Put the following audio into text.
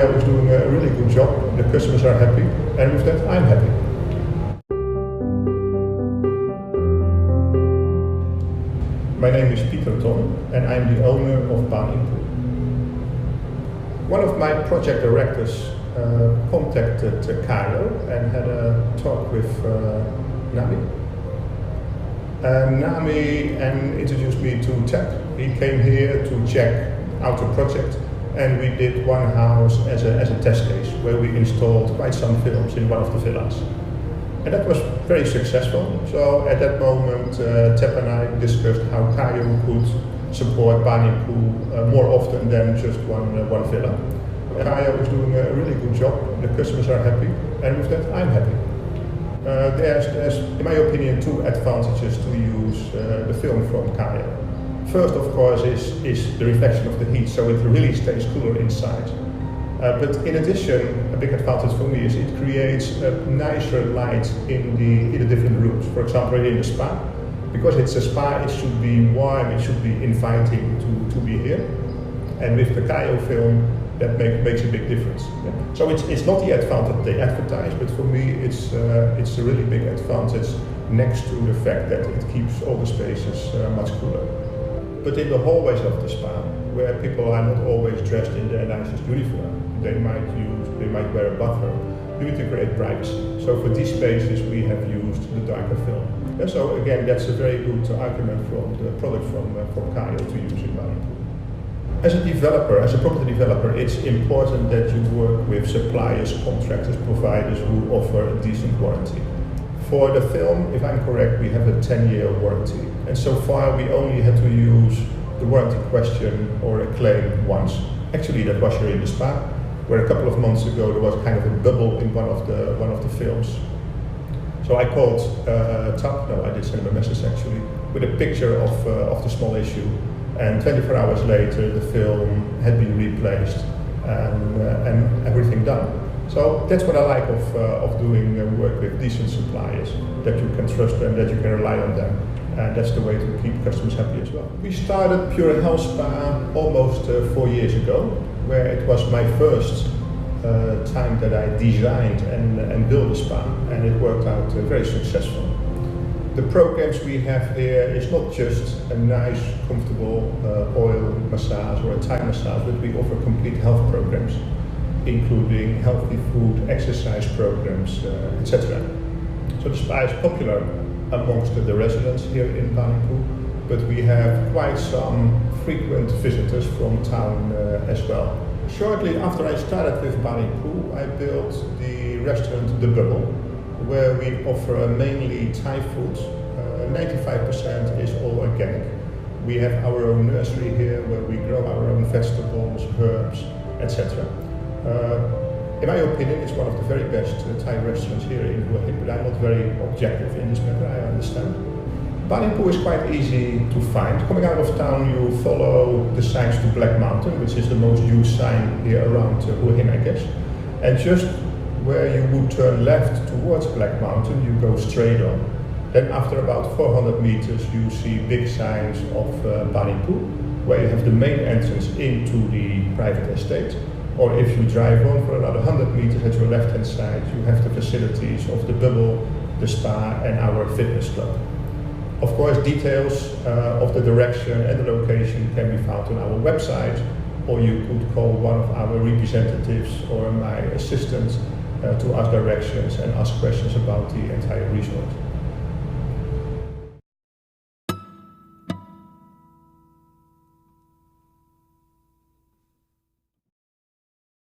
Kaiyo is doing a really good job, the customers are happy, and with that I'm happy. My name is Peter Ton, and I'm the owner of Baan Ing Phu. One of my project directors contacted Kaiyo and had a talk with Nami. Nami introduced me to Tab. He came here to check out the project, and we did one house as a test case where we installed quite some films in one of the villas. And that was very successful. So at that moment, Tab and I discussed how Kaiyo could support Baan Ing Phu more often than just one villa. Kaiyo is doing a really good job, the customers are happy, and with that I'm happy. There's, in my opinion, two advantages to use the film from Kaiyo. First, of course, is the reflection of the heat, so it really stays cooler inside. But in addition, a big advantage for me is it creates a nicer light in the different rooms. For example, in the spa, because it's a spa, it should be warm, it should be inviting to be here. And with the Kaiyo film, that makes a big difference. Yeah. So it's not the advantage they advertise, but for me it's a really big advantage next to the fact that it keeps all the spaces much cooler. But in the hallways of the spa, where people are not always dressed in their nicest uniform, they might wear a buffer. We need to create privacy. So for these spaces we have used the darker film. And so again, that's a very good argument from the product from Kaiyo to use in Baan Ing Phu. As a developer, as a property developer, it's important that you work with suppliers, contractors, providers who offer a decent warranty. For the film, if I'm correct, we have a 10-year warranty. And so far we only had to use the warranty question or a claim once. Actually, that was here in the spa, where a couple of months ago there was kind of a bubble in one of the films. So I called Tab, I did send him a message actually, with a picture of the small issue. And 24 hours later, the film had been replaced and everything done. So that's what I like of doing work with decent suppliers, that you can trust them, that you can rely on them. And that's the way to keep customers happy as well. We started Pure Health Spa almost 4 years ago, where it was my first time that I designed and built a spa, and it worked out very successful. The programs we have here is not just a nice, comfortable oil massage or a Thai massage, but we offer complete health programs, including healthy food, exercise programs, etc. So the spa is popular amongst the residents here in Baan Ing Phu, but we have quite some frequent visitors from town as well. Shortly after I started with Baan Ing Phu, I built the restaurant The Bubble, where we offer mainly Thai food. 95% is all organic. We have our own nursery here where we grow our own vegetables, herbs, etc. In my opinion, it's one of the very best Thai restaurants here in Hua Hin, but I'm not very objective in this matter, I understand. Baan Ing Phu is quite easy to find. Coming out of town, you follow the signs to Black Mountain, which is the most used sign here around Hua Hin, I guess. And just where you would turn left towards Black Mountain, you go straight on. Then after about 400 meters, you see big signs of Baan Ing Phu, where you have the main entrance into the private estate. Or if you drive on for another 100 meters at your left-hand side, you have the facilities of the Bubble, the spa, and our fitness club. Of course, details of the direction and the location can be found on our website, or you could call one of our representatives or my assistants to ask directions and ask questions about the entire resort.